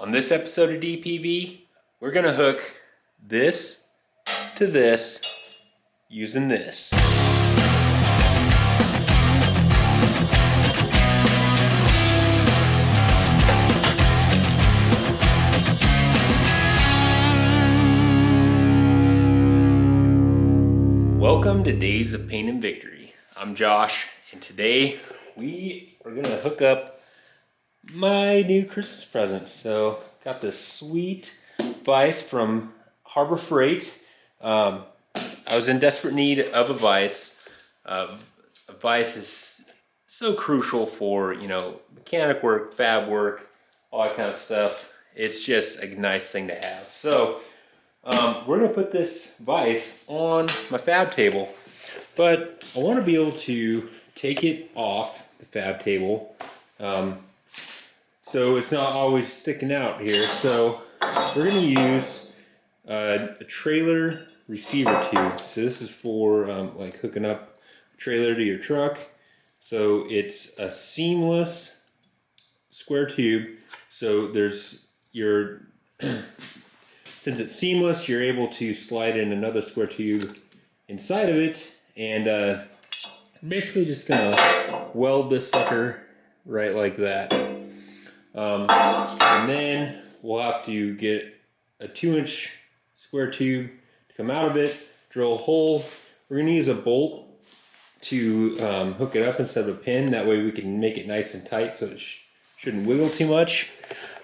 On this episode of DPV, we're gonna hook this to this using this. Welcome to Days of Pain and Victory. I'm Josh, and today we are gonna hook up my new Christmas present. So got this sweet vise from Harbor Freight. I was in desperate need of a vise. A vise is so crucial for, mechanic work, fab work, all that kind of stuff. It's just a nice thing to have. So we're gonna put this vise on my fab table, but I want to be able to take it off the fab table. So it's not always sticking out here. So we're going to use a trailer receiver tube. So this is for like hooking up a trailer to your truck. So it's a seamless square tube. So there's your, since it's seamless, you're able to slide in another square tube inside of it. And basically just gonna weld this sucker right like that. And then we'll have to get a 2-inch square tube to come out of it, drill a hole. We're going to use a bolt to hook it up instead of a pin. That way we can make it nice and tight so it shouldn't wiggle too much.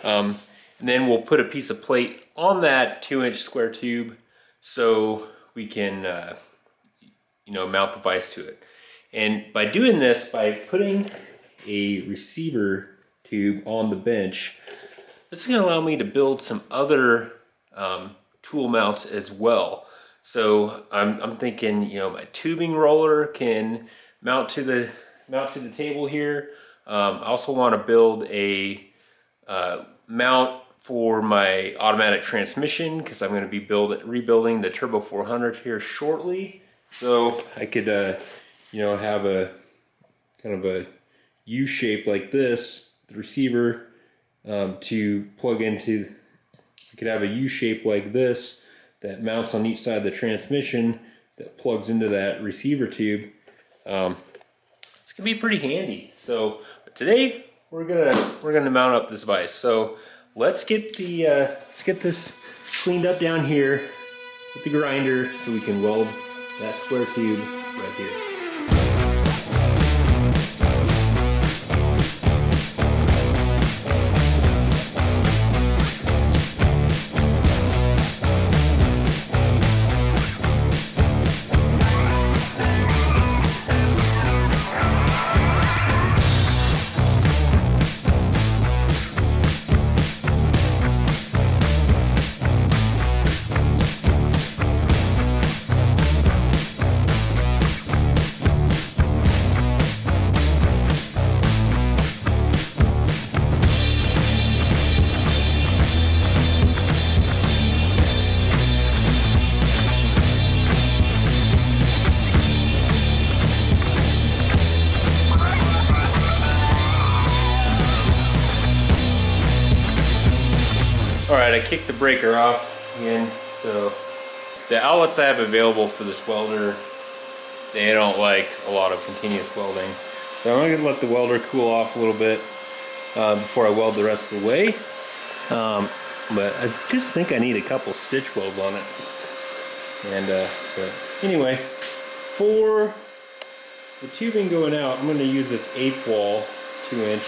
And then we'll put a piece of plate on that 2-inch square tube so we can mount the vise to it. And by doing this, by putting a receiver tube on the bench, this is going to allow me to build some other tool mounts as well. So I'm thinking, my tubing roller can mount to the table here. I also want to build a mount for my automatic transmission because I'm going to be rebuilding the Turbo 400 here shortly. So I could have a kind of a U shape like this. The receiver to plug into, I could have a U shape like this that mounts on each side of the transmission that plugs into that receiver tube. It's gonna be pretty handy. So today we're gonna mount up this vise. So let's get this cleaned up down here with the grinder so we can weld that square tube right here. Alright, I kicked the breaker off again, so the outlets I have available for this welder, they don't like a lot of continuous welding. So I'm going to let the welder cool off a little bit before I weld the rest of the way. But I just think I need a couple stitch welds on it. And but anyway, for the tubing going out, I'm going to use this 1/8 wall 2-inch.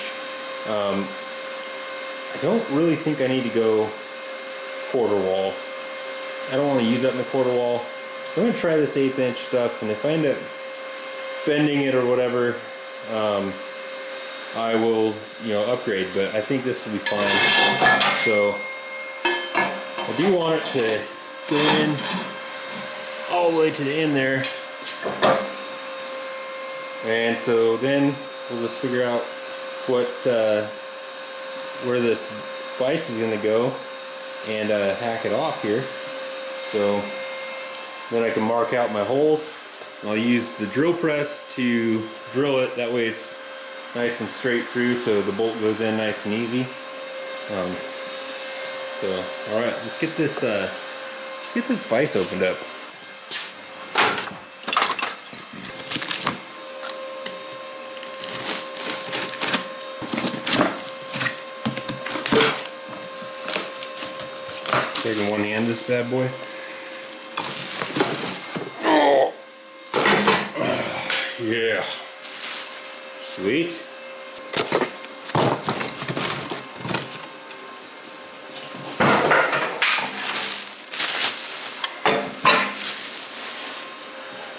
I don't really think I need to go quarter wall. I don't want to use up my quarter wall. I'm going to try this 1/8 stuff, and if I end up bending it or whatever, I will, upgrade, but I think this will be fine. So I do want it to go in all the way to the end there. And so then we'll just figure out where this vise is going to go and hack it off here. So then I can mark out my holes. I'll use the drill press to drill it. That way it's nice and straight through, so the bolt goes in nice and easy. So, all right, let's get this vise opened up. Taking one hand, this bad boy. Oh, yeah, sweet.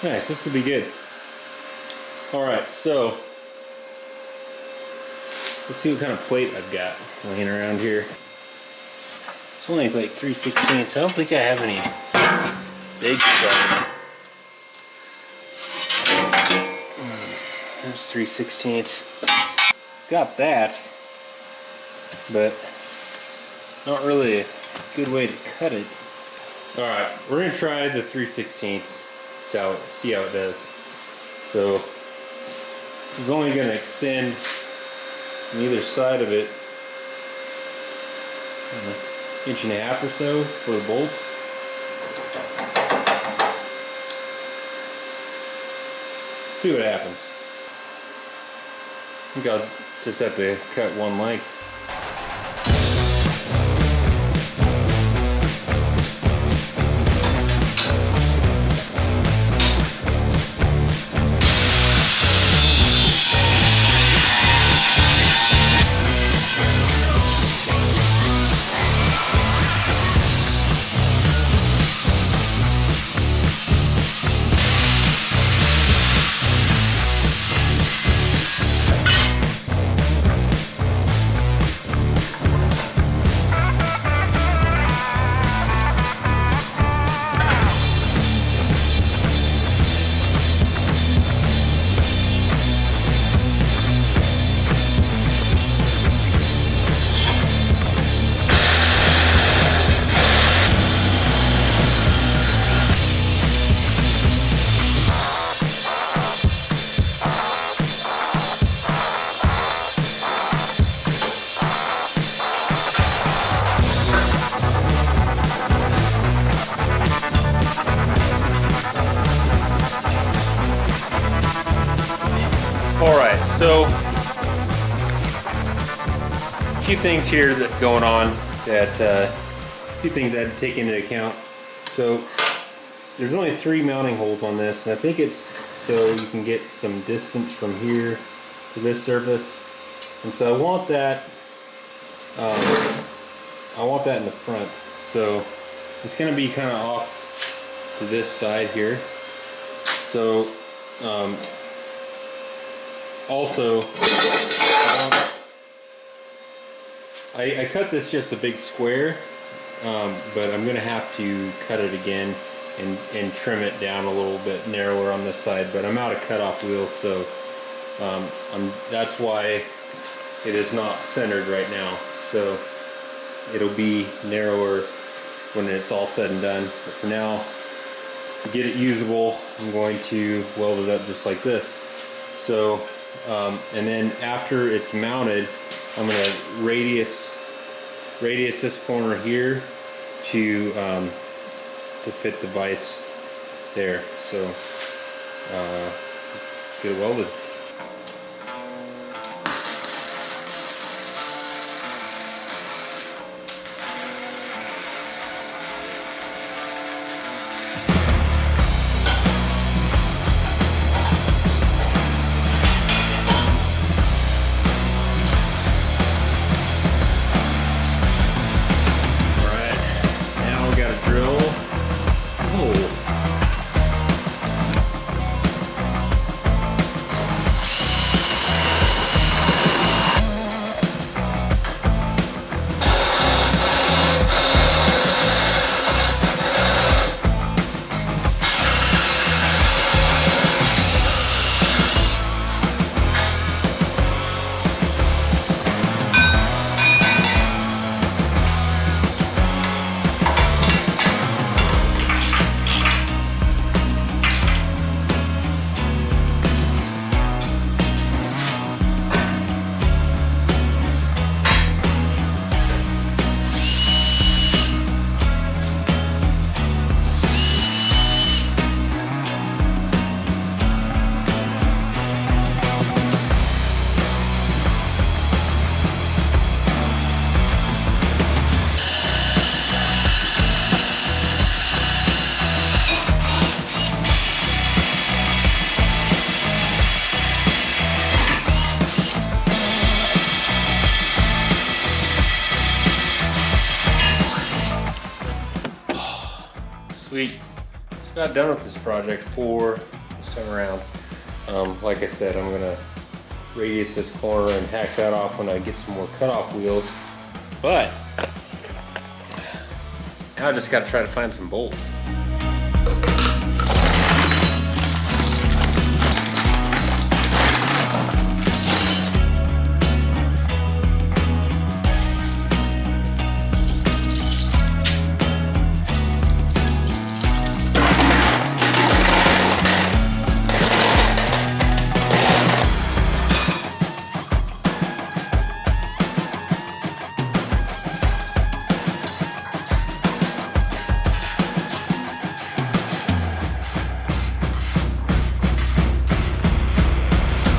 Nice, this will be good. All right, so let's see what kind of plate I've got laying around here. It's only like 3/16. I don't think I have any big stuff. That's 3/16. Got that, but not really a good way to cut it. All right, we're gonna try the 3/16. See how it does. So this is only going to extend on either side of it inch and a half or so for the bolts. See what happens. I think I'll just have to cut one length. Alright, so a few things here that going on that a few things I had to take into account. So there's only 3 mounting holes on this, and I think it's so you can get some distance from here to this surface. And so I want that in the front. So it's going to be kind of off to this side here. So also, I cut this just a big square, but I'm going to have to cut it again and trim it down a little bit narrower on this side. But I'm out of cutoff wheels, so that's why it is not centered right now. So it'll be narrower when it's all said and done. But for now, to get it usable, I'm going to weld it up just like this. So, and then after it's mounted, I'm going to radius this corner here to fit the vise there. So let's get it welded. Sweet. Just about done with this project for this time around. Like I said, I'm gonna radius this corner and hack that off when I get some more cutoff wheels. But now I just gotta try to find some bolts.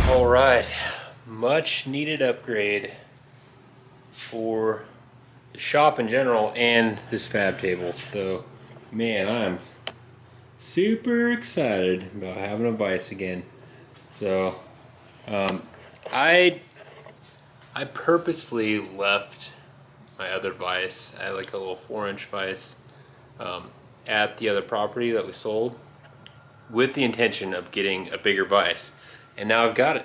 Alright, much needed upgrade for the shop in general and this fab table. So, man, I'm super excited about having a vise again. So, I purposely left my other vise, I had like a little 4-inch vise, at the other property that we sold with the intention of getting a bigger vise. And now I've got it.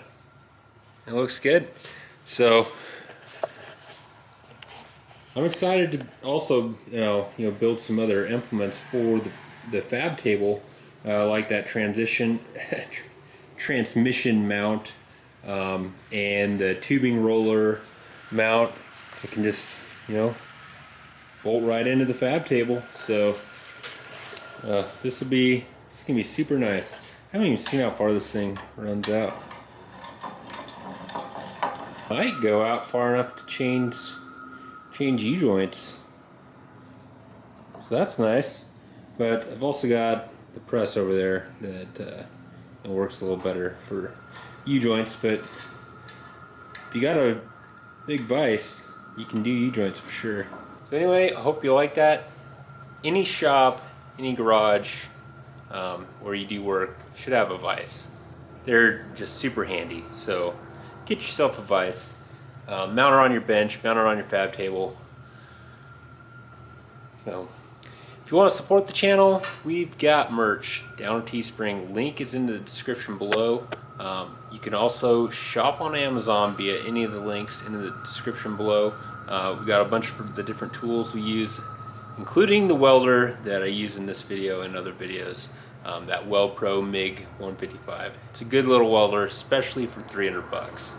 It looks good. So I'm excited to also build some other implements for the fab table, like that transmission mount, and the tubing roller mount. I can just bolt right into the fab table. So this is gonna be super nice. I haven't even seen how far this thing runs out. Might go out far enough to change U-joints. So that's nice. But I've also got the press over there that works a little better for U-joints. But if you got a big vise, you can do U-joints for sure. So anyway, I hope you like that. Any shop, any garage, where you do work should have a vise. They're just super handy. So get yourself a vise, mount it on your bench, mount it on your fab table. So if you want to support the channel, we've got merch down at Teespring. Link is in the description below. You can also shop on Amazon via any of the links in the description below. We've got a bunch of the different tools we use, including the welder that I use in this video and other videos. That WeldPro MIG 155. It's a good little welder, especially for 300 bucks.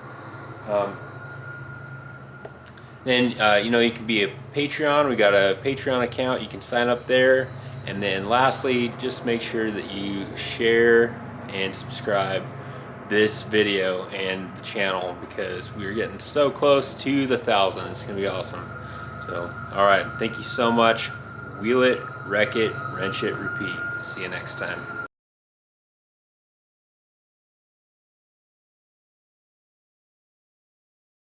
Then you can be a Patreon. We got a Patreon account. You can sign up there. And then lastly, just make sure that you share and subscribe this video and the channel, because we're getting so close to the 1,000. It's gonna be awesome. So, all right, thank you so much. Wheel it, wreck it, wrench it, repeat. See you next time.